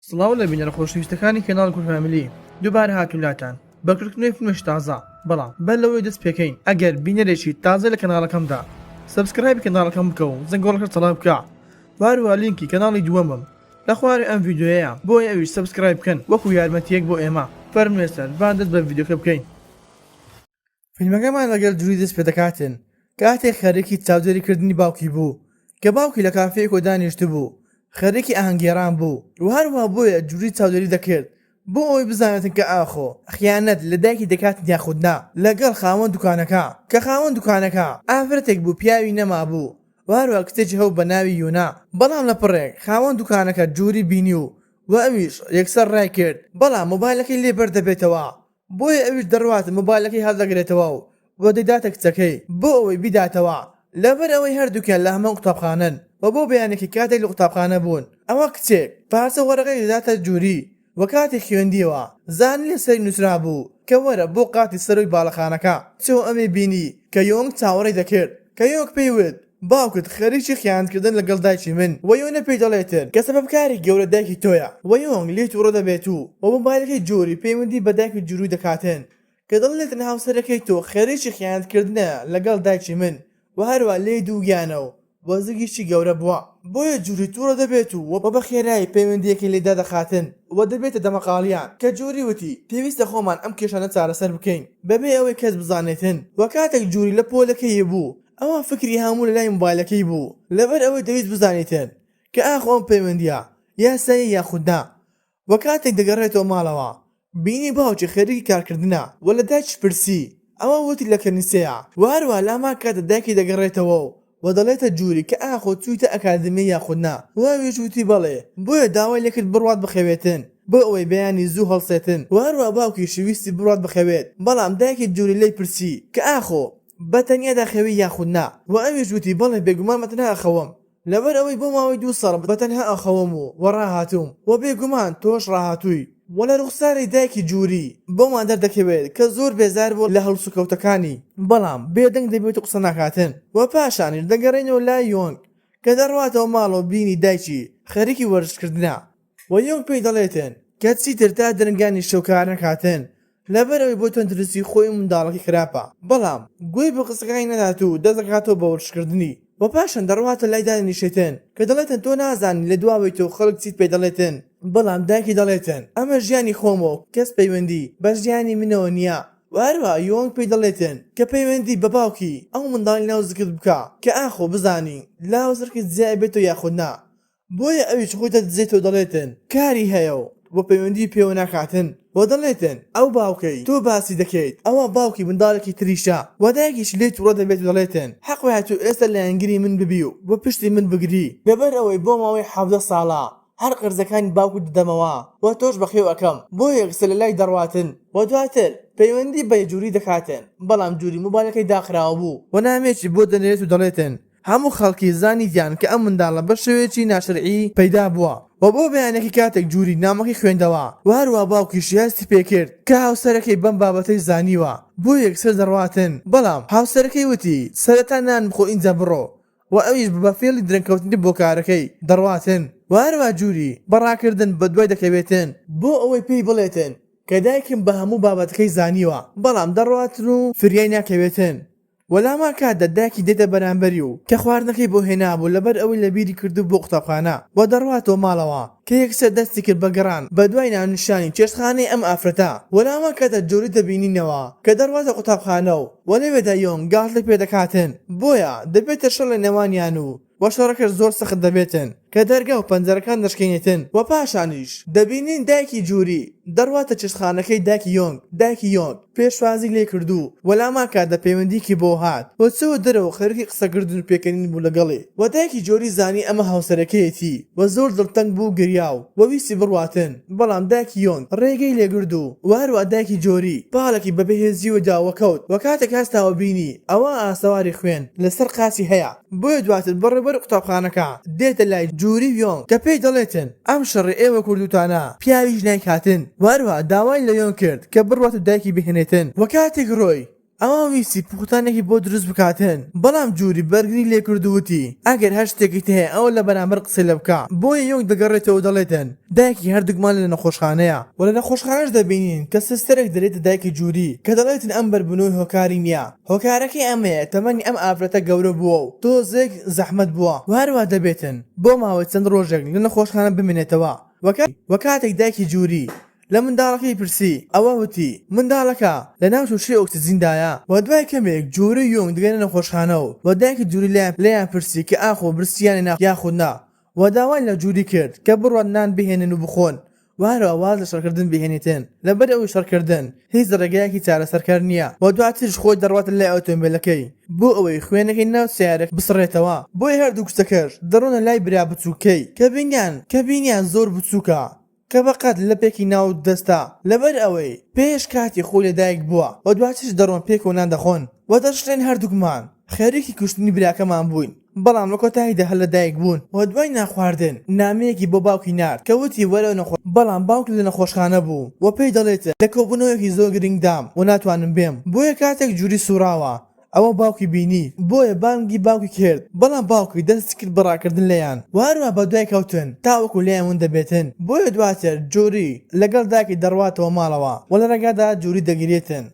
سڵاو لە بینەرە خۆشەویستەکانی کەناڵ کورت فامیلی دووبارە هاتوولاتان بەکردنەوەی فیلمێکی تازە بەڵام بەر لەوەی دەست پێکەین ئەگەر بینەرێکی تازە لە کەناڵەکەمدا سبسکرایب کەناڵەکەم بکە و زەنگۆڵەکە تەڵاب بکە واروها لینکی کەناڵی دووەمم لە خوارێ ئەم ڤیدیۆیە بۆی ئەویش سبسکرایب بکەن وەکو یارمەتیەک بۆ ئێمە فەرموێستن بان دەست بە ڤیدیۆکە بکەین. فیلمەکەمان لەگەڵ جووری دەست پێ دەکاتن کاتێک خەرێکی چاودێریکردنی باوکی بوو کە باوکی لە کافەیەک دانیشت بوو خەرێکی ئاهەنگێران بوو و هەروە بۆیە جووری چاودێری دەکرد بۆ ئەوەی بزانێتن کە ئاخۆ خیانەت لە دایکی دەکاتن یاخودنا لەگەڵ خاوەن دوکانەکە کە خاوەن دوکانەکە ئافرەتێک بوو پیاوی نەما بوو واروە کچێکی هەو بە ناوی یونا بەڵام لە پڕێک خاوەن دوکانەکە جووری بینی و ئەویش یەکسەر ڕای کرد بەڵام مۆبایلەکەی لێ بەردەبێتەوە بۆیە ئەویش دەڕواتە مۆبایلەکەی هەڵدەگرێتەوە و بۆ دەیداتە کچەکەی بۆ ئەوەی بیداتەوە لەبەر ئەوەی هەردووکیان لە هەمان قوتابخانەن و بۆ بەیانێکی کاتێک لە قوتابخانە بوون ئەوە کچێک پارچە وەرەقەی دەداتە جووری و کاتێک خوێندیەوە زانی لەسەری نووسرا بوو کە وەرە بۆ قاتی سەروی باڵەخانەکە چۆ ئەمێ بینی کە یۆنگ چاوەڕێی دەکرد کە یۆنگ پێیوت باوکت خەریکی خیانەتکردن لەگەڵ دایکی من و یۆنە پێی دەڵێتن کە سەبەبکاری گەورە دایکی تۆیە و یۆنگ لێ تووڕە دەبێت و مۆبایلەکەی جووری پەیوەندی بە دایکی جووری دەکاتن کە دەڵێتن هاوسەرەکەی تۆ خەریکی خیانەتکردنە لەگەڵ دایکی من و هەروە لێ دووگیانە و وەزگیشی گەورە بووە بۆیە جووری تووڕە دەبێت و بە خێرایی پەیوەندیەکی لێدا دەخاتن و دەبێتە دەمەقاڵیان کە جووری وتی پێویستە خۆمان ئەم کێشانە چارەسەر بکەین بەبێ ئەوەی کەس بزانێتن و کاتێک جووری لە پۆلەکەی بوو ئەوە فکری هەموو لە لای مۆبایلەکەی بوو لەبەر ئەوەی دەویست بزانێتن کە ئاخۆ ئەم پەیوەندیە یاسایی یاخودنا و کاتێک دەگەڕێتەوە ماڵەوە بینی باوکی خەریکی کارکردنە و لە دایکش پرسی ئەوە وتی لە کەنیسەیە و هەروە لاما کاتە دایکی دەگەڕێتەوە و دەڵێتە جووری کە ئاخۆ چوویتە ئەکادمی یاخودنا واویش وتی بەڵێ بۆیە داوای لێکرد بڕوات بخەوێتن بۆ ئەوەی بەیانی زوو هەڵسێتن و هەروە باوکی شویستی بڕوات بخەوێت بەڵام دایکی جووری لی پرسی کە ئاخۆ بەتەنیا داخەوی یاخودنا و ئەویش وتی بەڵێ بێگومان بەتەنها ئەخەوم لەبەر ئەوەی بۆ ماوەی 2 ساڵ بەتەنها ئەخەوم و وەڕاهاتووم و بێگومان تۆش ڕاهاتووی وەلە ڕوخساری دایکی جووری بۆمان دەردەکەوێت کە زۆر بێزار بوو لە هەڵسوکەوتەکانی بەڵام بێدەنگ دەبێت و قسە ناکاتن و پاشانیش دەگەڕێنەوە لای یۆنگ کە دەڕواتەوە ماڵەوە بینی دایکی خەریکی وەرزکردنە و یۆنگ پێی دەڵێتن کە چیتر تا دەرنگانی شەوکار نەکاتن لەبەر ئەوەی بۆ تەندروستی خۆی منداڵەکەی خراپە بەڵام گوێی بە قسەکانی نەدات و دەستەکاتەوە بە وەرزکردنی و پاشان دەڕواتە لای دانیشێتن کە دەڵێتن تۆ نازانی لە دواوەی تۆ خەڵک چیت پێ دەڵێتن بەڵام دایکی دەڵێتن ئەمە ژیانی خۆمەوە کەس پەیوەندی بە ژیانی منەوە نییە و هەروە یۆنگ پێی دەڵێتن کە پەیوەندی بە باوکی ئەو منداڵی ناو زرکت بکە کە ئاخۆ بزانی لاو زرکت جیای بێتەوە یاخودنا بۆیە ئەویش خۆیتە دزێتەوە دەڵێتن کاری هەیە و بۆ پەیوەندی پێوە ناکاتن و دەڵێتن ئەو باوکەی تۆ باسی دەکەیت ئەوە باوکی منداڵێکی تریشە و دایکیش لێ تووڕە دەبێت دەڵێتن حەقی تو ئێستا لە ئەنگری من ببی و بۆ پشتی من بگری لەبەر ئەوەی بۆ ماوەی 17 ساڵە هەر قرزەکانی باوکت دەدەمەوە و تۆش بەخێو ئەەکەم بۆ یەکسە لە لای دەڕواتن و دواتر پەیوەندی بە جووری دەکاتن بەڵام جووری مۆبایلەکەی داخراوە بوو و نامێکی بۆ دەنێت و دەڵێتن هەموو خەڵکی زانیتیان کە ئەم منداڵە بە شێوەیەکی ناشرعی پەیدا بووە و بۆ بەیانێکی کاتێک جووری نامەکەی خوێندەوە و هەروە باوکیش هەستی پێکرد کە هاوسەرەکەی بەم بابەتەی زانیوە بۆ یەکسەر دەڕواتن بەڵام هاوسەرەکەی وتی سەرەتا نان بخۆ ئینجا بڕۆ و ئەویش بە فێڵی درەنگکەوتنی بۆ کارەکەی دەڕواتن و هەروە جووری بەڕاکردن بە دوای دەکەوێتن بۆ ئەوەی پێی بڵێتن کە دایکم بە هەموو بابەتەکەی زانیوە بەڵام دەڕواتن و فریای ناکەوێتن وەلاما کاتە دایکی دێتە بەرامبەری و کە خواردنەکەی بۆ هێنابوو لەبەر ئەوەی لە بیری کردو بۆ قوتابخانە و دەڕواتەوە ماڵەوە کە یەکسەر دەستی کرد بە گەڕان بە دوای ناونیشانی چێشتخانەی ئەم ئافرەتە وەلاما کاتە جووری دەبینینەوە کە دەڕواتە قوتابخانە و وەلەوێدا یۆنگ گاڵتەی پێ دەکاتن بۆیە دەبێتە شەڕ لە نێوانیان و وەشەڕەکەش زۆر سەخت دەبێتن کە دەرگا و پەنجەرەکان دەشکێنێتن و پاشانیش دەبینین دایکی جووری دەڕواتە چێشتخانەکەی دایکی یۆنگ پێشوازی لێ کردو وەلاما کاتە پەیوەندیکی بۆ هات و چەوە دەرەوە خەریکی قسەکردن و پێکەنین بوو لەگەڵێ و دایکی جووری زانی ئەمە هاوسەرەکەیەتی و زۆر دڵتەنگ بوو گریا و ویستی بڕواتن بەڵام دایکی یۆنگ ڕێگەی لێگرد و هەروە دایکی جووری پاڵێکی بە بەهێزیوە داوەکەوت و کاتێک هەستاوە بینی ئەوە ئاسەواری خوێن لەسەر قاچی هەیە بۆیە دواتر بەڕێبەر قوتابخانەکە دێتە لای جووری یۆنگ کە پێی دەڵێتن ئەم شەڕی ئێوە کوردوتانە پیاویش نایکاتن و هەروە داوای لە یۆنگ کرد کە بڕوات و دایکی بهێنێتن و کاتێک ڕۆی ئەوە ویسی پوختانێکی بۆ دروست بکاتن بەڵام جووری بەرگری لێ کردووتی ئەگەر هەر شتێکیت هەیە ئەوە لە بەرامبەر قسەی لە بکە بۆیە یۆنگ دەگەڕێتەوە دەڵێتن دایکی هەردووکمان لە نەخۆشخانەیە و لە نەخۆشخانەش دەبینین کە سستەرێک دەرێتە دایکی جووری کە دەڵێتن ئەم بەربوونەوەی هۆکاری نییە هۆکارەکەی ئەمەیە تەمەنی ئەم ئافرەتە گەورە بووە و تۆزێک زەحمەت بووە وهروە دەبێتن بۆ ماوەی چەند ڕۆژێک لە نەخۆشخانە بمێنێتەوە وەکاتێک دایکی جووری لە منداڵەکەی پرسی ئەوە وتی منداڵەکە لە ناو تووشی ئۆکسجیندایە و دوای کەمێک جووری یۆنگ دەگەنە نەخۆشخانەوە و دایکی جووری لێیان پرسی کە ئاخۆ برسییانی نا یاخود نا و داوای لە جووری کرد کە بڕوان نان بهێنن و بخۆن وهروە واز لە شەڕکردن بهێنێتن لەبەر ئەوەی شەڕکردن هیچ ڕێگایەکی چارەسەرکار نییە و دواترش خۆی دەڕواتن لای ئۆتۆمبیلەکەی بۆ ئەوەی خوێنەکەی ناو سیارێک بسڕێتەوە بۆی هەردوو کچەکەش دەڕۆنە لای برا بچووکەی کە بینیان زۆر بچووکە کە بەقەت لە پێکی ناو دەستا لەبەر ئەوەی پێش کاتی خۆی لەدایک بووە و دواتیش دەڕۆن پێک و نان دەخۆن و دەشتێن هەردووکمان خێریکی کوشتنی براکەمان بووین بەڵام لە کۆتاییدا هەر لەدایک بوون و دوای ناخواردن نامەیەکی بۆ باوکی نارد کە وتی وەرە نەخۆش بەڵام باوک لە نەخۆشخانە بوو و پێی دەڵێتە لە کۆبوونەوەیەکی زۆر گرنگدام و ناتوانم بێم بۆیە کاتێک جووری سوراوە ئەوە باوکی بینی بۆیە بانگی باوکی کرد بەڵام باوکی دەست کرد بەڕاکردن لەیان وهروە بە دوای کەوتن تاوەکو لێیان دەبێتن بۆیە دواتر جووری لەگەڵ داکی دەڕواتەوە ماڵەوە و لە ڕێگادا جووری دەگرێتن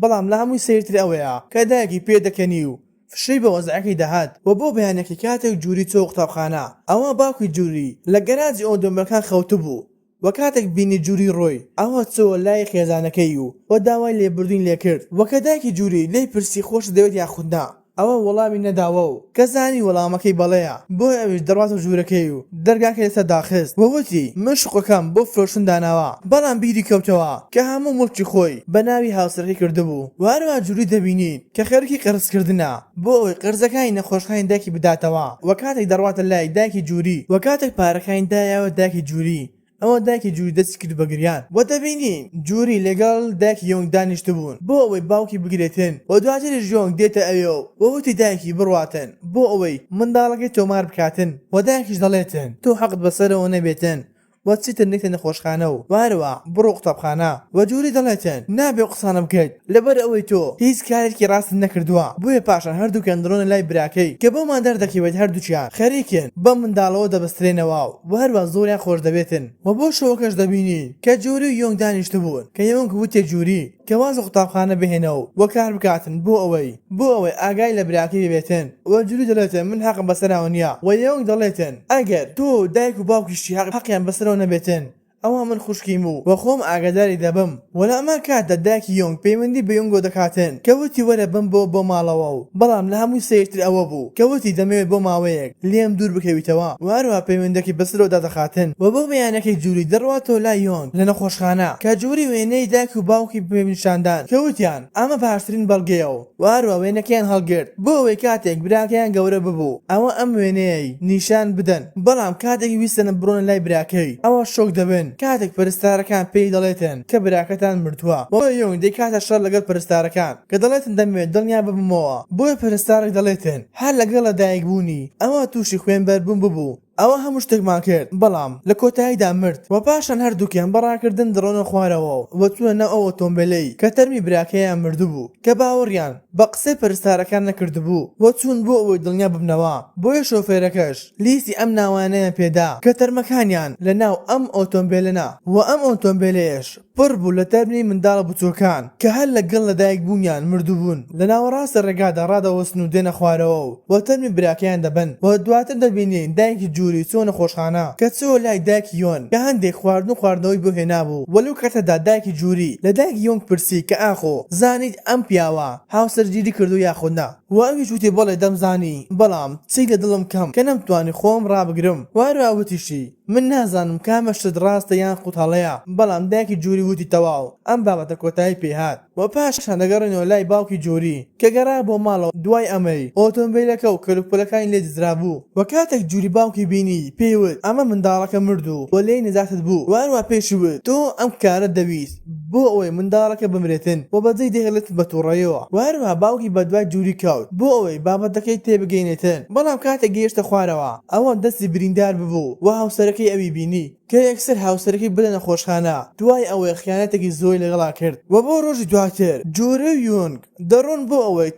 بەڵام لە هەمووی سیرتر ئەوەیە کە دایکی پێدەکەنی و فشەی بە وەزعەکەی دەهات و بۆ بەیانێکی کاتێک جووری چۆ قوتابخانە ئەوە باوکی جووری لە گەراجی ئۆتۆمبیلەکان خەوتبوو و کاتێک بینی جووری ڕۆی ئەوە چۆوە لای خێزانەکەی و داوای لێبوردین لێ کرد وەکە دایکی جووری لی پرسی خۆش دەوێت یاخودنا ئەوە وەڵامی نەداوە و کە زانی وەڵامەکەی بەڵەیە بۆ ئەویش دەڕوات و ژوورەکەی و دەرگاکە لەسەر داخست وەوتی من شوقەکەم بۆ فرۆشتن داناوە بەڵام بیری کەوتەوە کە هەموو مڵکی خۆی بە ناوی هاوسەرەکەی کردبوو وهروە جووری دەبینین کە خەرکی قەرزکردنە بۆ ئەوەی قەرزەکانی نەخۆشخانەی دایکی بداتەوە و کاتێک دەڕواتە لای دایکی جووری و کاتێک پارەکانی دایەوە دایکی جووری ئەوە دایکی جووری دەستی کرد بە گریان و دەبینین جووری لەگەڵ دایکی یۆنگ دانیشت بوون بۆ ئەوەی باوکی بگرێتن و دواتریش یۆنگ دێتە ئەوێ و وتی دایکی بڕواتن بۆ ئەوەی منداڵەکەی تۆمار بکاتن و دایکیش دەڵێتن تۆ حەقت بەسەرەوە نەبێتن و چیتر نێتە نەخۆشخانە و وهروە بڕۆ قوتابخانە و جووری دەڵێتن نابێ قسانە بکەیت لەبەر ئەوەی تۆ هیچ کارێکی ڕاست نەکردووە بۆیە پاشان هەردووکیان دڕۆنە لای براکەی کە بۆمان دەردەکەوێت هەردووچیان خەریکن بە منداڵەوە دەبەسترێنەوە و هەروە زۆریان خۆش دەبێتن و بۆ شەوەکەش دەبینی کە جووری و یۆنگ دانیشت بوون کە یۆنگ وتێ جووری کە وازە قوتابخانە بهێنەوە و کار بکاتن بۆ ئەوەی ئاگای لە براکەی بێتن و جووری دەڵێتن من حەقم بەسەراوە نییە و یۆنگ دەڵێتن ئەگەر تۆ دایک و باوکیشی حەقیان بەسەرەوە نەبێتن ئەوە من خوشکیم و خۆم ئاگاداری دەبم وەلا ئەمە کاتە دایکی یۆنگ پەیوەندی بە یۆنگۆ دەکاتن کە وتی وەرە بم بۆ ماڵەوە و بەڵام لە هەمووی سیرتر ئەوە بوو کە وتی دەمەوێت بۆ ماوەیەک لێم دوور بکەویتەوە وهروە پەیوەندێکی بەسەرەوەدا دەخاتن و بۆ بەیانەکەی جووری دەڕواتەوە لای یۆنگ لە نەخۆشخانە کە جووری وێنەی دایک و باوکی پێنیشاندان کە وتیان ئەمە باشترین بەڵگەیە و وهروە وێنەکەیان هەڵگرت بۆ ئەوەی کاتێک براکەیان گەورە ببوو ئەوە ئەم وێنەیەی نیشان بدەن بەڵام کاتێکی ویستەنە بڕۆنە لای براکەی ئەوە شۆک دەبن کاتێک پەرستارەکان پێی دەڵێتن کە براکەتان مردووە بۆ یۆنگ دەیکاتە شەڕ لەگەڵ پەرستارەکان کە دەڵێتن دەمەوێت دڵنیا ببمەوە بۆیە پەرستارێک دەڵێتن هەر لەگەڵ لەدایک بوونی ئەوە تووشی خوێنبەر بوون ببوو ئەوە هەموو شتێکمان کرد بەڵام لە کۆتاییدا مرد و پاشان هەردووکیان بەڕاکردن دڕۆنە خوارەوە و چوونە ناو ئەو ئۆتۆمبیلەی کە تەرمی براکەیان مردووبوو کە باوەڕیان بە قسەی پەرستارەکان نەکردبوو و چوون بۆ ئەوەی دڵنیا ببنەوە بۆیە شۆفێرەکەش لیستی ئەم ناوانەیان پێدا کە تەرمەکانیان لە ناو ئەم ئۆتۆمبیلەنا و ئەم ئۆتۆمبیلەیەش پڕ بوو لە تەرمی منداڵە بچووکان کە هەر لەگەڵ لەدایک بوونیان مردووبوون لە ناوەڕاستە ڕێگادا ڕادەوەستن و دێنە خوارەوە و تەرمی براکەیان دەبن و دواتر دەبینین دایکی جووری چۆنە خۆشخانە کە چۆ لای دایکی یۆن کە هەندێک خواردنەوەی بۆ هێنابوو وەلو کاتەدا دایکی جووری لە دایکی یۆنگ پرسی کە ئاخۆ زانیت ئەم پیاوە هاوسەرگیری کردو یاخودنا و ئەویش وتی بەڵێ دەمزانی بەڵام چی لە دڵم کەم کە نەمتوانی خۆم ڕابگرم وهروە وتیشی من نازانم کامە شت ڕاستە یان قوتاڵەیە بەڵام دایکی جووری وتی تەواو ئەم بابەتە کۆتایی پێهات و پاشان دەگەڕێنەوە لای باوکی جووری کە گەڕا بۆ ماڵەوە دوای ئەمەی ئۆتۆمبیلەکە و کەلوپەلەکانی لێ دزرا بوو و کاتێک جووری باوکی بینی پێیوت ئەمە منداڵەکە مردوو و لێی نەجاتت بوو وهروە پێشوت تۆ ئەم کارە دەویست بۆ ئەوەی منداڵەکە بمرێتن و بەجێی دەهێڵێت بە تووڕێیەوە وهروها باوکی بەدوای جووری کەوت بۆ ئەوەی بابەتەکەی تێبگەینێتن بەڵام کاتێک گەیشتە خوارەوە ئەوە دەستی بریندار ببوو و هاوسەرەکەی ئەوی بینی کە یەکسەر هاوسەرەکەی بدە نەخۆشخانە دوای ئەوەی خیانەتێکی زۆری لەگەڵا کرد و بۆ ڕۆژی دواتر جۆرە و یۆنگ دەڕۆن بۆ ئەوەی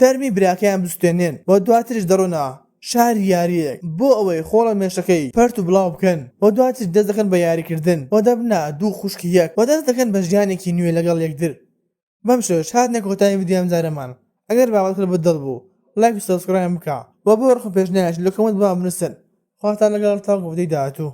تەرمی براکەیان بستێنێن و دواترش دەڕۆنەوە شاری یاریەک بۆ ئەوەی خۆڵە مێشەکەی پەرت و بڵاو بکەن و دواتر دەست دەکەن بە یاریکردن و دەبنا دوو خوشکی یەک و دەست دەکەن بە ژیانێکی نوێ لەگەڵ یەکتر بەم شێوەش هاتنە کۆتایی ڤیدیۆ جارەمان ئەگەر بابەتت بەدڵ بوو لایک و سەبسکرایب بکە و بۆ ڕخم پێشنیاش لە کۆمنت بنووسن خواتان لەگەڵ تاوەکو ڤیدیۆی داهاتوو